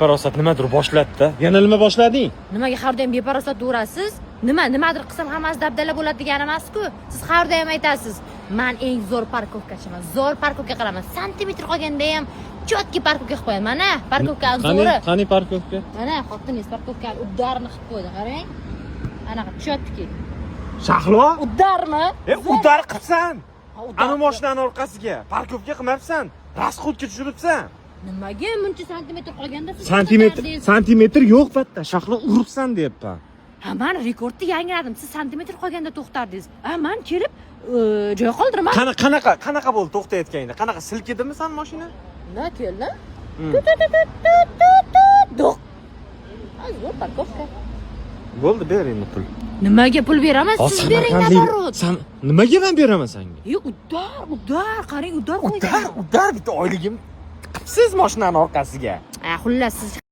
Parosat nimadir boshlatdi. Yana nima boshlading? Nimaga har doim beparosat urasiz? Nimadir qilsam hammasi dabdala bo'ladi degani emas-ku. Siz har doim aytasiz, "Men eng zo'r parkovkachiman. Zo'r parkovka qilaman. Santimetr qolganda ham chotki parkovka qilib qo'yaman. Mana parkovka zo'ri. Qani parkovka? Mana xotiningiz parkovkani uddarini qilib qo'ydi, qarang. Anaqa chotki. Shahlo? Uddarmi? Uddar qilsan. uddar. Ana mashinani orqasiga parkovka qilmabsan. Rasxodga tushiribsan. Nimaga buncha santimetr qolganda siz Santimetr yo'q batta. Shahlo uribsan deyapman. Ha, men rekordni yangiladim. Siz santimetr qolganda to'xtardingiz. Men kelib joy qoldirmadim. Qanaqa bo'ldi to'xtayotganda? Qanaqa silkidimi san mashina? Na keldi. Do'q. Zo'r parkovka. Bo'ldi, ber endi pul. Nimaga pul beraman? Siz bering naborot. Nimaga men beraman senga? Yo'q, uddar, qarang, uddar qo'ygan. Uddar bitta oyligim qipsiz mashinani orqasiga. Xullas siz